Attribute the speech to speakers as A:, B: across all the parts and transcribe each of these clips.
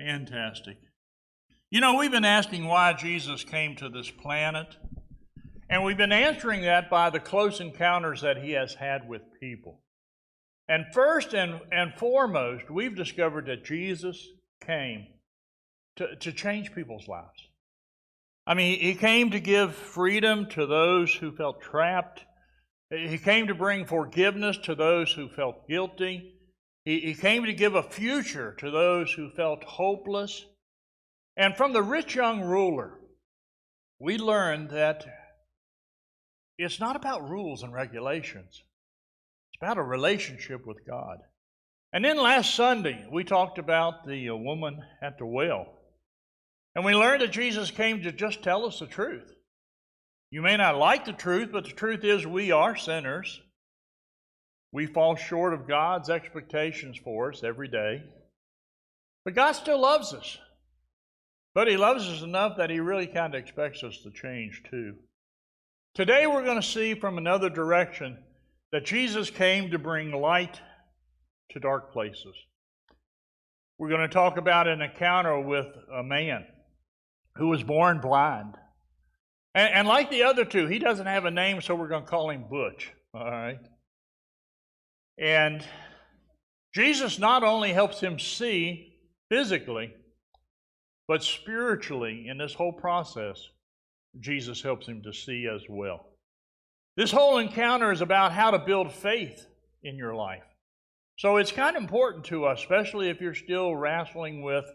A: Fantastic. You know, we've been asking why Jesus came to this planet, and we've been answering that by the close encounters that he has had with people. And first and foremost, we've discovered that Jesus came to change people's lives. I mean, he came to give freedom to those who felt trapped. He came to bring forgiveness to those who felt guilty. He came to give a future to those who felt hopeless. And from the rich young ruler, we learned that it's not about rules and regulations. It's about a relationship with God. And then last Sunday, we talked about the woman at the well. And we learned that Jesus came to just tell us the truth. You may not like the truth, but the truth is we are sinners. We fall short of God's expectations for us every day. But God still loves us. But He loves us enough that He really kind of expects us to change too. Today we're going to see from another direction that Jesus came to bring light to dark places. We're going to talk about an encounter with a man who was born blind. And like the other two, he doesn't have a name, so we're going to call him Butch. All right? And Jesus not only helps him see physically, but spiritually in this whole process, Jesus helps him to see as well. This whole encounter is about how to build faith in your life. So it's kind of important to us, especially if you're still wrestling with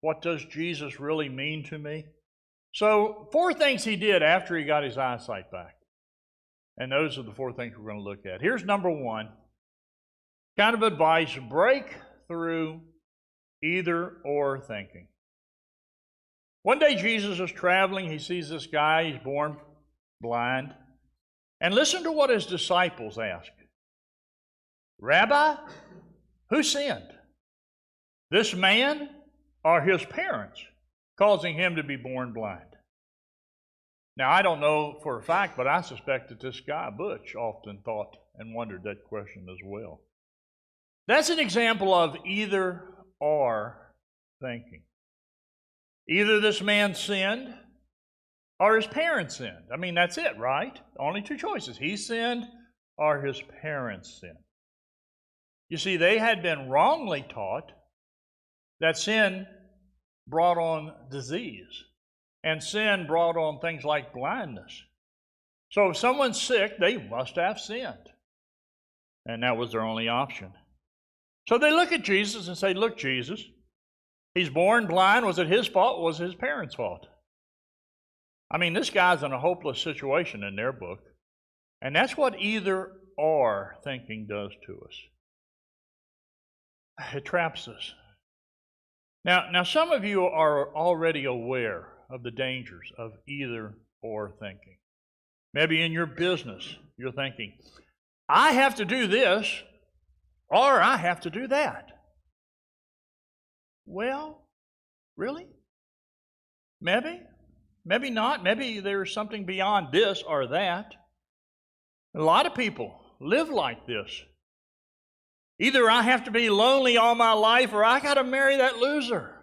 A: what does Jesus really mean to me? So 4 things he did after he got his eyesight back. And those are the 4 things we're going to look at. Here's number 1. Kind of advice, break through either or thinking. One day Jesus is traveling. He sees this guy. He's born blind. And listen to what his disciples ask. Rabbi, who sinned? This man or his parents, causing him to be born blind? Now, I don't know for a fact, but I suspect that this guy, Butch, often thought and wondered that question as well. That's an example of either or thinking. Either this man sinned or his parents sinned. I mean, that's it, right? Only 2 choices. He sinned or his parents sinned. You see, they had been wrongly taught that sin brought on disease, and sin brought on things like blindness. So if someone's sick, they must have sinned. And that was their only option. So they look at Jesus and say, look, Jesus, he's born blind. Was it his fault? Was it his parents' fault? I mean, this guy's in a hopeless situation in their book. And that's what either or thinking does to us. It traps us. Now, some of you are already aware of the dangers of either or thinking. Maybe in your business, you're thinking, I have to do this, or I have to do that. Well, really? Maybe. Maybe not. Maybe there's something beyond this or that. A lot of people live like this. Either I have to be lonely all my life, or I got to marry that loser.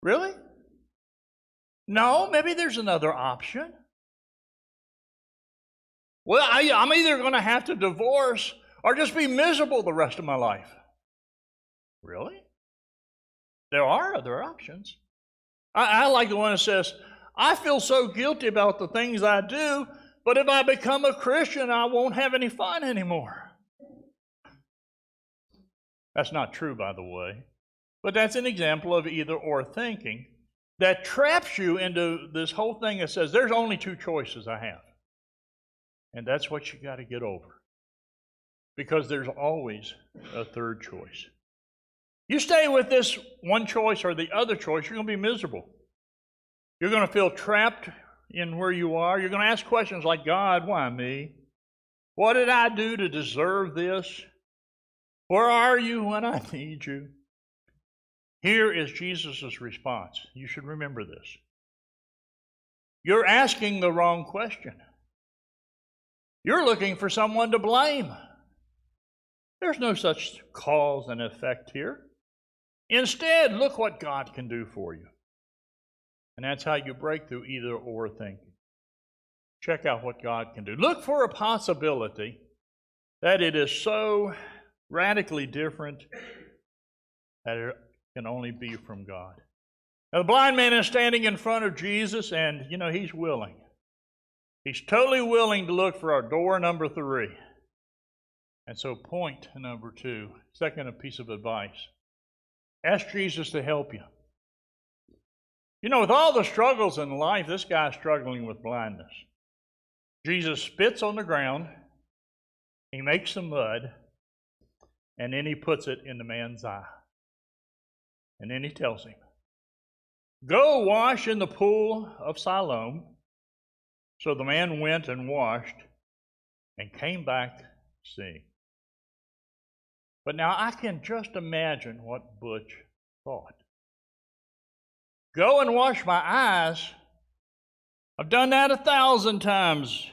A: Really? No, maybe there's another option. Well, I'm either going to have to divorce or just be miserable the rest of my life. Really? There are other options. I like the one that says, I feel so guilty about the things I do, but if I become a Christian, I won't have any fun anymore. That's not true, by the way. But that's an example of either or thinking that traps you into this whole thing that says there's only 2 choices I have. And that's what you got to get over. Because there's always a 3rd choice. You stay with this one choice or the other choice, you're going to be miserable. You're going to feel trapped in where you are. You're going to ask questions like, God, why me? What did I do to deserve this? Where are you when I need you? Here is Jesus' response. You should remember this. You're asking the wrong question. You're looking for someone to blame. There's no such cause and effect here. Instead, look what God can do for you. And that's how you break through either or thinking. Check out what God can do. Look for a possibility that it is so radically different that it can only be from God. Now, the blind man is standing in front of Jesus, and, he's willing. He's totally willing to look for our door number 3. And so point number 2, second piece of advice. Ask Jesus to help you. With all the struggles in life, this guy's struggling with blindness. Jesus spits on the ground, he makes some mud, and then he puts it in the man's eye. And then he tells him, "Go wash in the pool of Siloam." So the man went and washed and came back seeing. But now I can just imagine what Butch thought. Go and wash my eyes? I've done that 1,000 times.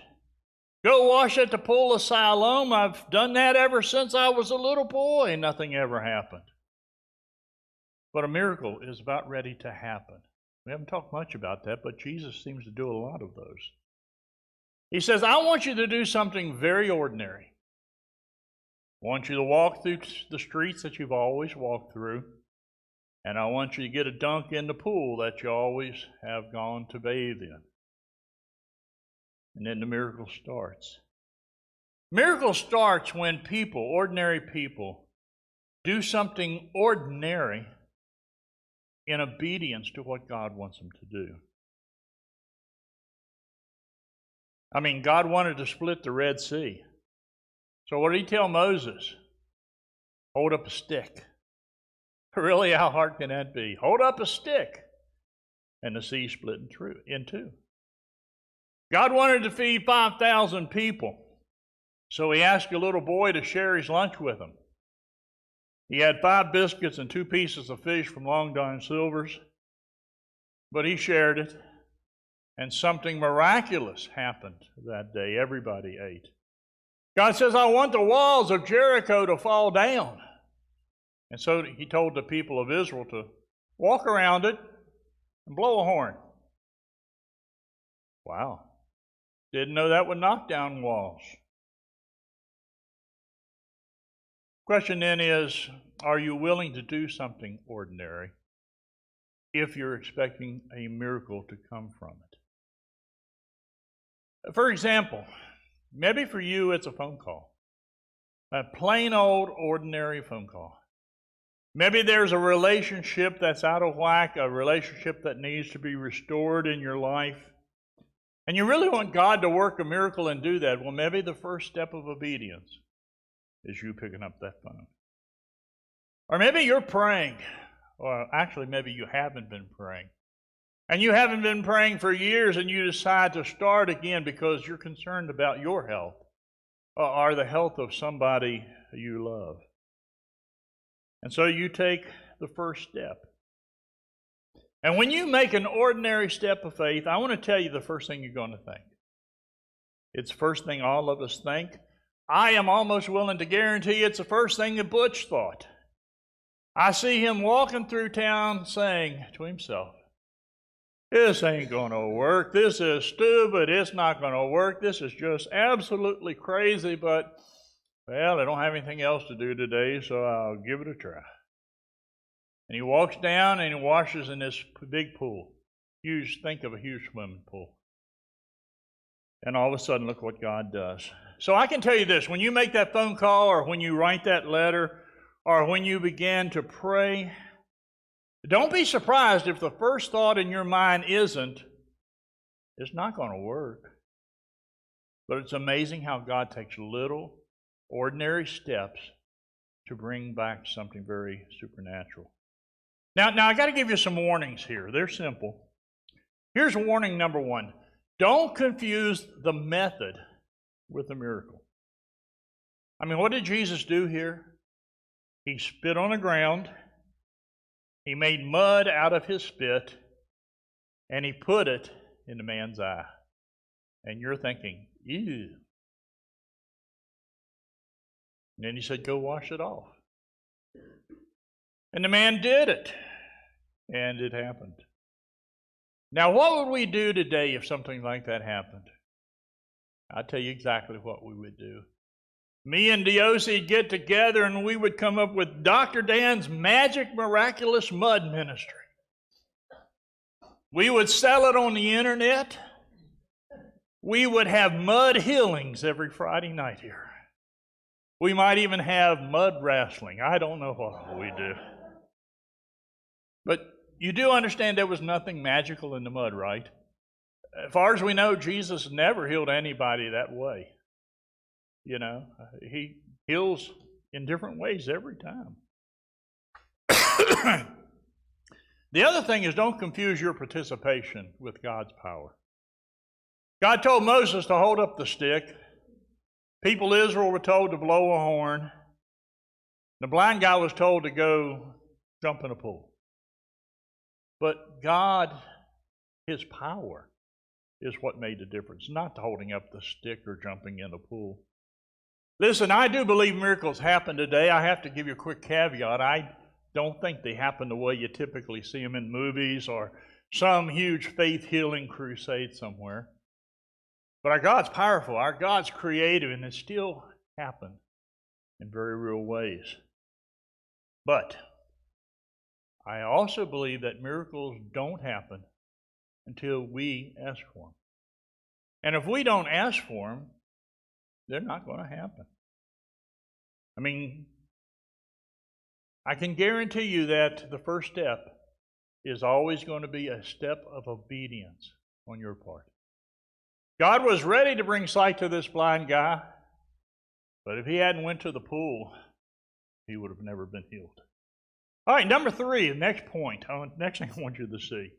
A: Go wash at the pool of Siloam? I've done that ever since I was a little boy, and nothing ever happened. But a miracle is about ready to happen. We haven't talked much about that, but Jesus seems to do a lot of those. He says, I want you to do something very ordinary. I want you to walk through the streets that you've always walked through, and I want you to get a dunk in the pool that you always have gone to bathe in. And then the miracle starts. Miracle starts when people, ordinary people, do something ordinary in obedience to what God wants them to do. God wanted to split the Red Sea. So what did he tell Moses? Hold up a stick. Really, how hard can that be? Hold up a stick. And the sea split in two. God wanted to feed 5,000 people. So he asked a little boy to share his lunch with him. He had 5 biscuits and 2 pieces of fish from Long John Silver's. But he shared it. And something miraculous happened that day. Everybody ate. God says, I want the walls of Jericho to fall down. And so he told the people of Israel to walk around it and blow a horn. Wow. Didn't know that would knock down walls. Question then is, are you willing to do something ordinary if you're expecting a miracle to come from it? For example, maybe for you it's a phone call. A plain old ordinary phone call. Maybe there's a relationship that's out of whack, a relationship that needs to be restored in your life. And you really want God to work a miracle and do that. Well, maybe the first step of obedience is you picking up that phone. Or maybe you're praying. Or actually, maybe you haven't been praying. And you haven't been praying for years, and you decide to start again because you're concerned about your health or the health of somebody you love. And so you take the first step. And when you make an ordinary step of faith, I want to tell you the first thing you're going to think. It's the first thing all of us think. I am almost willing to guarantee it's the first thing that Butch thought. I see him walking through town saying to himself, this ain't going to work. This is stupid. It's not going to work. This is just absolutely crazy, but, well, I don't have anything else to do today, so I'll give it a try. And he walks down and he washes in this big pool. Think of a huge swimming pool. And all of a sudden, look what God does. So I can tell you this, when you make that phone call or when you write that letter or when you begin to pray, don't be surprised if the first thought in your mind isn't, it's not going to work. But it's amazing how God takes little, ordinary steps to bring back something very supernatural. Now I got to give you some warnings here. They're simple. Here's warning number 1. Don't confuse the method with the miracle. What did Jesus do here? He spit on the ground. He made mud out of his spit, and he put it in the man's eye. And you're thinking, ew. And then he said, go wash it off. And the man did it, and it happened. Now, what would we do today if something like that happened? I'll tell you exactly what we would do. Me and DOC would get together and we would come up with Dr. Dan's magic miraculous mud ministry. We would sell it on the internet. We would have mud healings every Friday night here. We might even have mud wrestling. I don't know what we do. But you do understand there was nothing magical in the mud, right? As far as we know, Jesus never healed anybody that way. You know, he heals in different ways every time. The other thing is, don't confuse your participation with God's power. God told Moses to hold up the stick. People of Israel were told to blow a horn. The blind guy was told to go jump in a pool. But God, His power, is what made the difference, not holding up the stick or jumping in a pool. Listen, I do believe miracles happen today. I have to give you a quick caveat. I don't think they happen the way you typically see them in movies or some huge faith healing crusade somewhere. But our God's powerful, our God's creative, and it still happen in very real ways. But I also believe that miracles don't happen until we ask for them. And if we don't ask for them, they're not going to happen. I mean, I can guarantee you that the first step is always going to be a step of obedience on your part. God was ready to bring sight to this blind guy, but if he hadn't went to the pool, he would have never been healed. All right, number 3, the next point, next thing I want you to see,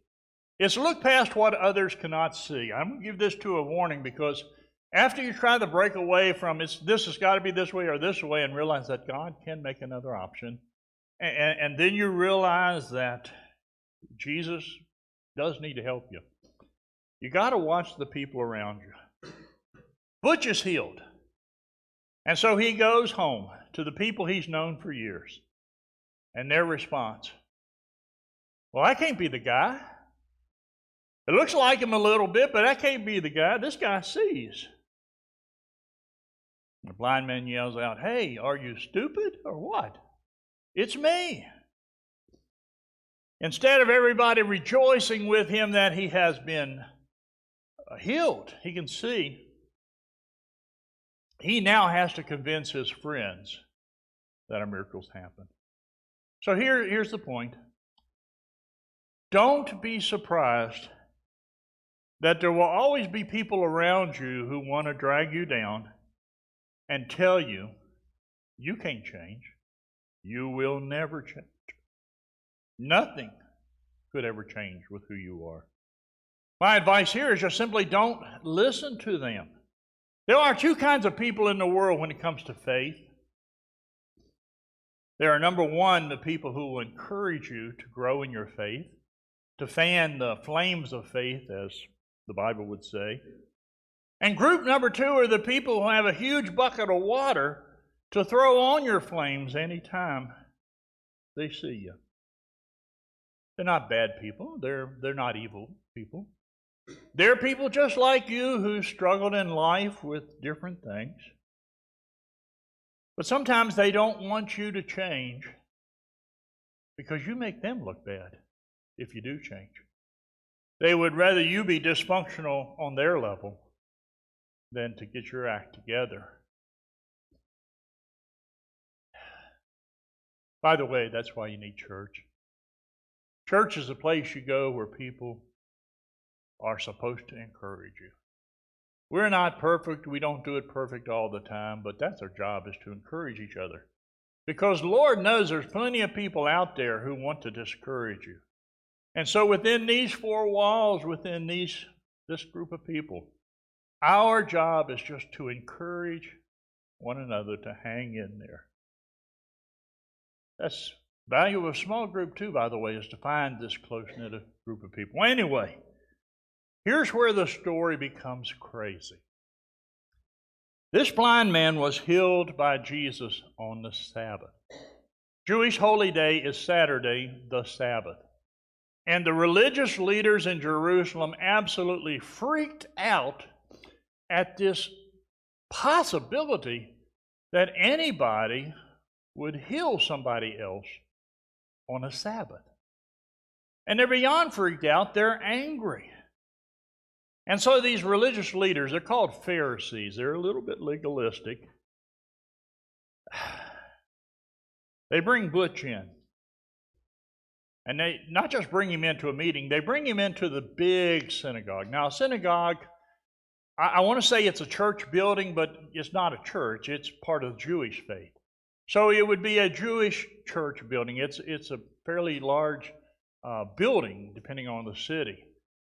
A: is look past what others cannot see. I'm going to give this to a warning because after you try to break away from this has got to be this way or this way and realize that God can make another option, and then you realize that Jesus does need to help you. You got to watch the people around you. Butch is healed. And so he goes home to the people he's known for years. And their response, well, I can't be the guy. It looks like him a little bit, but I can't be the guy. This guy sees. The blind man yells out, hey, are you stupid or what? It's me. Instead of everybody rejoicing with him that he has been healed, he can see, he now has to convince his friends that miracles happen. So here's the point. Don't be surprised that there will always be people around you who want to drag you down and tell you, you can't change. You will never change. Nothing could ever change with who you are. My advice here is just simply don't listen to them. There are 2 kinds of people in the world when it comes to faith. There are, number 1, the people who will encourage you to grow in your faith, to fan the flames of faith, as the Bible would say. And group number 2 are the people who have a huge bucket of water to throw on your flames anytime they see you. They're not bad people. They're not evil people. They're people just like you who struggled in life with different things. But sometimes they don't want you to change because you make them look bad if you do change. They would rather you be dysfunctional on their level than to get your act together. By the way, that's why you need church. Church is a place you go where people are supposed to encourage you. We're not perfect. We don't do it perfect all the time, but that's our job, is to encourage each other. Because the Lord knows there's plenty of people out there who want to discourage you. And so within these 4 walls, within this group of people, our job is just to encourage one another to hang in there. That's the value of a small group too, by the way, is to find this close-knit group of people. Anyway, here's where the story becomes crazy. This blind man was healed by Jesus on the Sabbath. Jewish holy day is Saturday, the Sabbath. And the religious leaders in Jerusalem absolutely freaked out at this possibility that anybody would heal somebody else on a Sabbath. And they're beyond freaked out, they're angry. And so these religious leaders, they're called Pharisees, they're a little bit legalistic. They bring Butch in. And they not just bring him into a meeting, they bring him into the big synagogue. Now, a synagogue, I want to say it's a church building, but it's not a church. It's part of the Jewish faith. So it would be a Jewish church building. It's a fairly large building, depending on the city.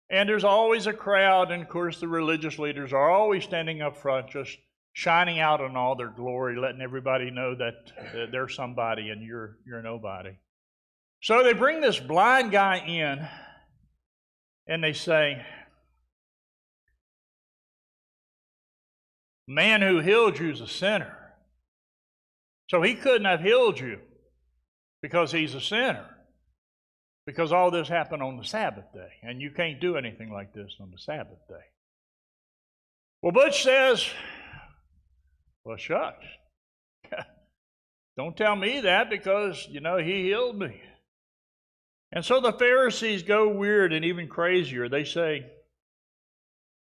A: And there's always a crowd, and of course the religious leaders are always standing up front, just shining out in all their glory, letting everybody know that they're somebody and you're nobody. So they bring this blind guy in, and they say, "Man who healed you is a sinner. So he couldn't have healed you because he's a sinner. Because all this happened on the Sabbath day, and you can't do anything like this on the Sabbath day." Well, Butch says, "Well, shucks. Don't tell me that because, he healed me." And so the Pharisees go weird and even crazier. They say,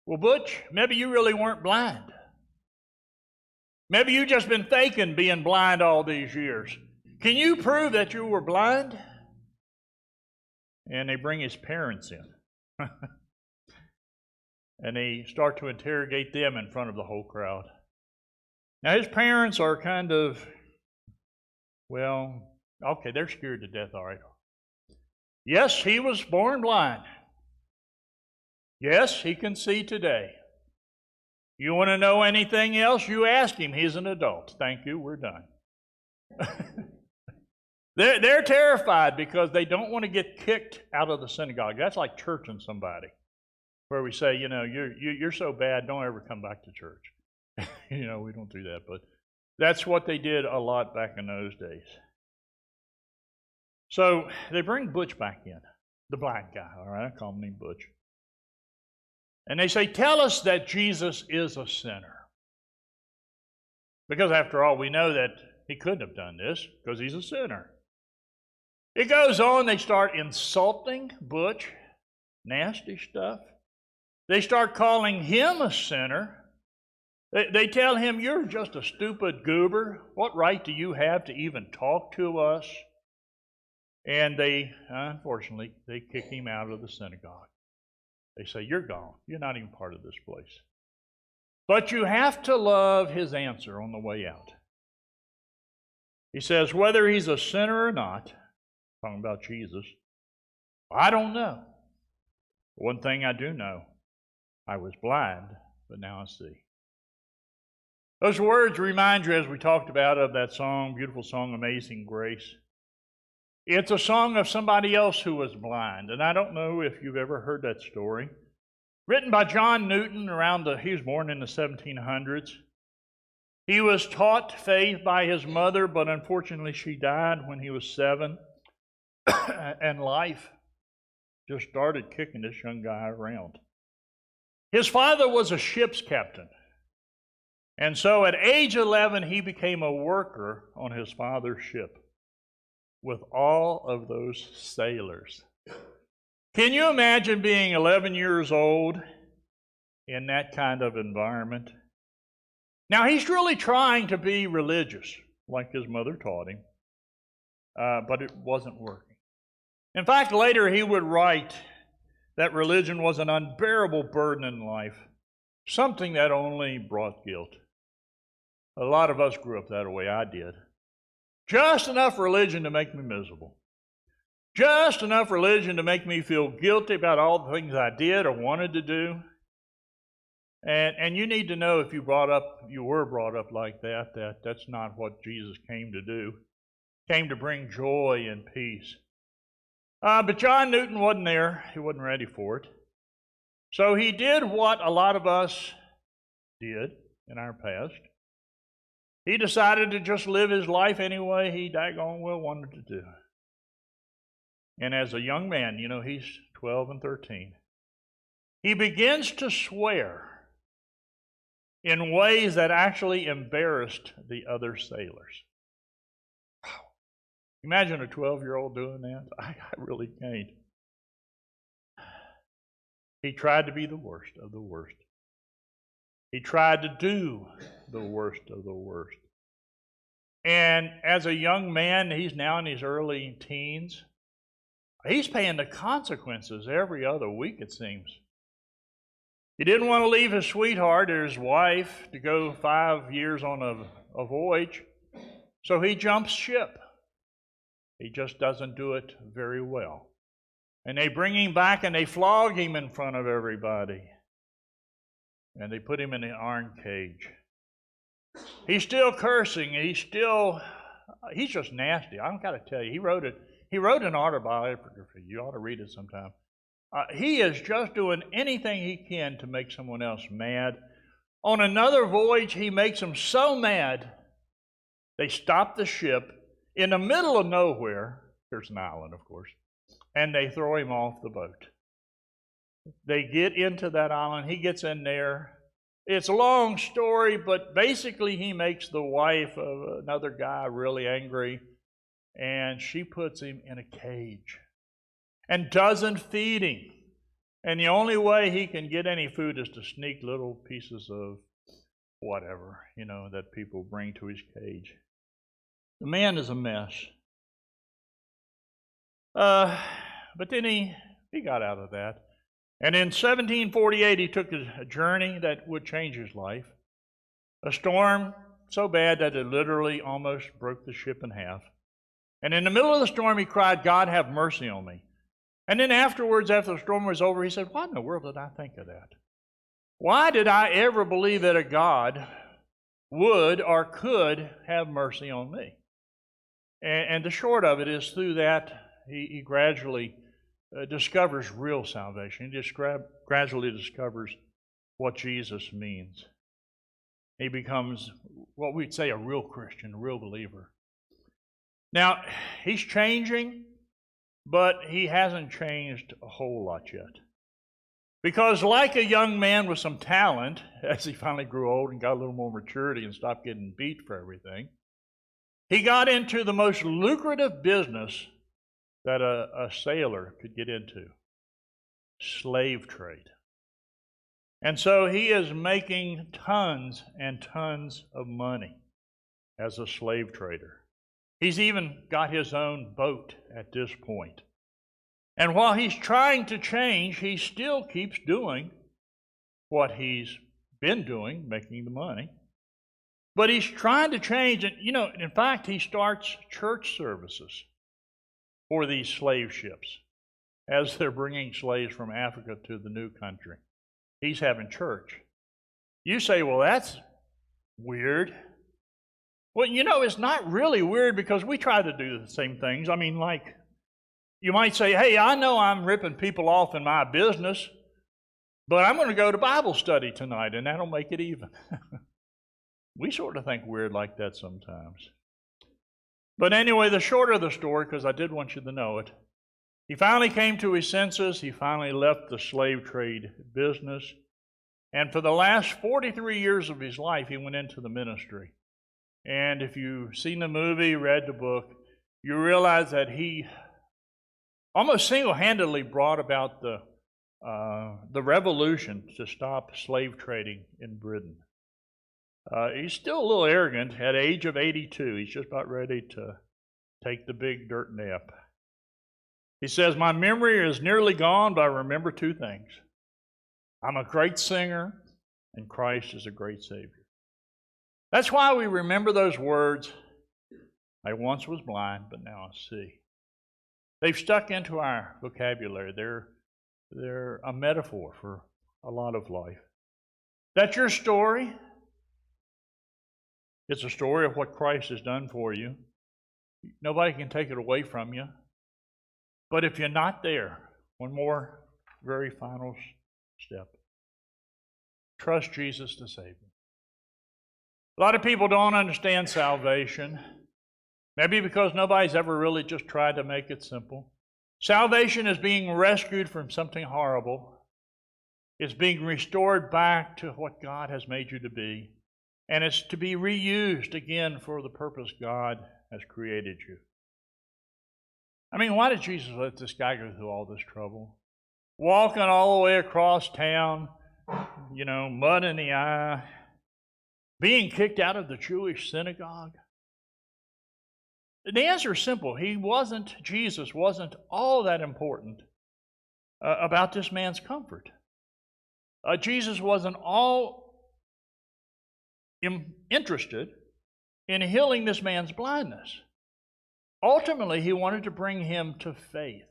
A: "Well, Butch, maybe you really weren't blind. Maybe you just been faking being blind all these years. Can you prove that you were blind?" And they bring his parents in. And they start to interrogate them in front of the whole crowd. Now, his parents are kind of, okay, they're scared to death, all right. Yes, he was born blind. Yes, he can see today. You want to know anything else? You ask him. He's an adult. Thank you, we're done. They're terrified because they don't want to get kicked out of the synagogue. That's like churching somebody, where we say, you're so bad, don't ever come back to church. We don't do that, but that's what they did a lot back in those days. So they bring Butch back in, the blind guy, all right? I call him Butch. And they say, "Tell us that Jesus is a sinner." Because after all, we know that he couldn't have done this because he's a sinner. It goes on, they start insulting Butch, nasty stuff. They start calling him a sinner. They tell him, "You're just a stupid goober. What right do you have to even talk to us?" And unfortunately, they kick him out of the synagogue. They say, "You're gone. You're not even part of this place." But you have to love his answer on the way out. He says, whether he's a sinner or not, talking about Jesus, I don't know. One thing I do know, I was blind, but now I see. Those words remind you, as we talked about, of that song, beautiful song, Amazing Grace. It's a song of somebody else who was blind, and I don't know if you've ever heard that story. Written by John Newton he was born in the 1700s. He was taught faith by his mother, but unfortunately she died when he was 7. And life just started kicking this young guy around. His father was a ship's captain. And so at age 11, he became a worker on his father's ship with all of those sailors. Can you imagine being 11 years old in that kind of environment? Now, he's really trying to be religious, like his mother taught him, but it wasn't working. In fact, later he would write that religion was an unbearable burden in life, something that only brought guilt. A lot of us grew up that way. I did. Just enough religion to make me miserable. Just enough religion to make me feel guilty about all the things I did or wanted to do. And you need to know, if you were brought up like that, that's not what Jesus came to do. He came to bring joy and peace. But John Newton wasn't there. He wasn't ready for it. So he did what a lot of us did in our past. He decided to just live his life anyway he daggone well wanted to do. And as a young man, he's 12 and 13, he begins to swear in ways that actually embarrassed the other sailors. Imagine a 12-year-old doing that. I really can't. He tried to be the worst of the worst. He tried to do the worst of the worst. And as a young man, he's now in his early teens, he's paying the consequences every other week, it seems. He didn't want to leave his sweetheart or his wife to go 5 years on a voyage, so he jumps ship. He just doesn't do it very well. And they bring him back and they flog him in front of everybody. And they put him in an iron cage. He's still cursing. He's just nasty. I've got to tell you, he wrote an autobiography. You ought to read it sometime. He is just doing anything he can to make someone else mad. On another voyage, he makes them so mad, they stop the ship in the middle of nowhere. There's an island, of course, and they throw him off the boat. They get into that island. He gets in there. It's a long story, but basically he makes the wife of another guy really angry, and she puts him in a cage and doesn't feed him. And the only way he can get any food is to sneak little pieces of whatever, that people bring to his cage. The man is a mess. But then he got out of that. And in 1748, he took a journey that would change his life. A storm so bad that it literally almost broke the ship in half. And in the middle of the storm, he cried, "God, have mercy on me." And then afterwards, after the storm was over, he said, "What in the world did I think of that? Why did I ever believe that a God would or could have mercy on me?" And the short of it is, through that, he gradually discovers real salvation. He gradually discovers what Jesus means. He becomes what we'd say a real Christian, a real believer. Now, he's changing, but he hasn't changed a whole lot yet. Because like a young man with some talent, as he finally grew old and got a little more maturity and stopped getting beat for everything, he got into the most lucrative business that a sailor could get into: slave trade. And so he is making tons and tons of money as a slave trader. He's even got his own boat at this point. And while he's trying to change, he still keeps doing what he's been doing, making the money. But he's trying to change, and in fact, he starts church services for these slave ships as they're bringing slaves from Africa to the new country. He's having church. You say, "Well, that's weird." Well, it's not really weird, because we try to do the same things. I mean, like, you might say, "Hey, I know I'm ripping people off in my business, but I'm going to go to Bible study tonight, and that'll make it even." We sort of think weird like that sometimes. But anyway, the short of the story, because I did want you to know it, he finally came to his senses. He finally left the slave trade business. And for the last 43 years of his life, he went into the ministry. And if you've seen the movie, read the book, you realize that he almost single-handedly brought about the revolution to stop slave trading in Britain. He's still a little arrogant. At the age of 82, he's just about ready to take the big dirt nap. He says, "My memory is nearly gone, but I remember two things. I'm a great singer, and Christ is a great Savior." That's why we remember those words, "I once was blind, but now I see." They've stuck into our vocabulary. They're a metaphor for a lot of life. That's your story. It's a story of what Christ has done for you. Nobody can take it away from you. But if you're not there, one more very final step. Trust Jesus to save you. A lot of people don't understand salvation, maybe because nobody's ever really just tried to make it simple. Salvation is being rescued from something horrible. It's being restored back to what God has made you to be. And it's to be reused again for the purpose God has created you. I mean, why did Jesus let this guy go through all this trouble? Walking all the way across town, mud in the eye, being kicked out of the Jewish synagogue. The answer is simple. Jesus wasn't all that important about this man's comfort. Jesus wasn't all interested in healing this man's blindness. Ultimately, he wanted to bring him to faith.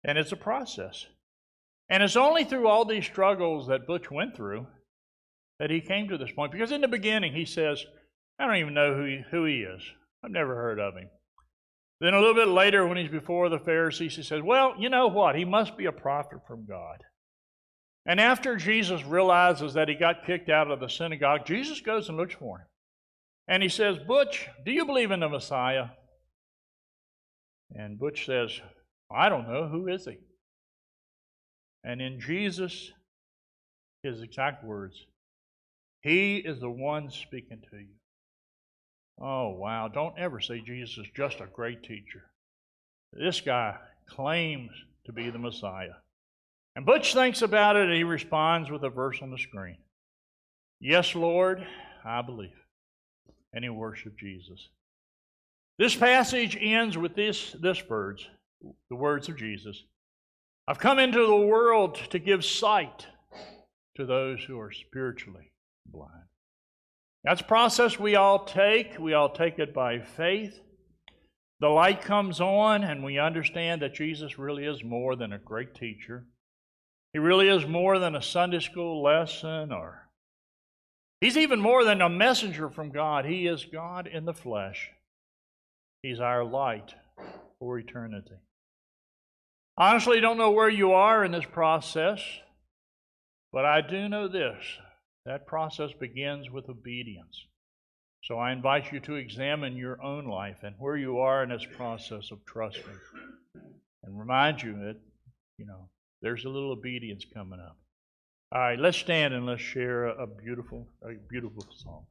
A: And it's a process. And it's only through all these struggles that Butch went through that he came to this point. Because in the beginning, he says, I don't even know who he is. I've never heard of him. Then a little bit later, when he's before the Pharisees, he says, well, you know what? He must be a prophet from God. And after Jesus realizes that he got kicked out of the synagogue, Jesus goes and looks for him. And he says, Butch, do you believe in the Messiah? And Butch says, I don't know. Who is he? And in Jesus, his exact words, he is the one speaking to you. Oh, wow. Don't ever say Jesus is just a great teacher. This guy claims to be the Messiah. And Butch thinks about it and he responds with a verse on the screen. Yes, Lord, I believe. And he worshiped Jesus. This passage ends with this words, the words of Jesus. I've come into the world to give sight to those who are spiritually blind. That's a process we all take. We all take it by faith. The light comes on and we understand that Jesus really is more than a great teacher. He really is more than a Sunday school lesson, or he's even more than a messenger from God. He is God in the flesh. He's our light for eternity. I honestly don't know where you are in this process, but I do know this. That process begins with obedience. So I invite you to examine your own life and where you are in this process of trusting. And remind you that, there's a little obedience coming up. All right, let's stand and let's share a beautiful song.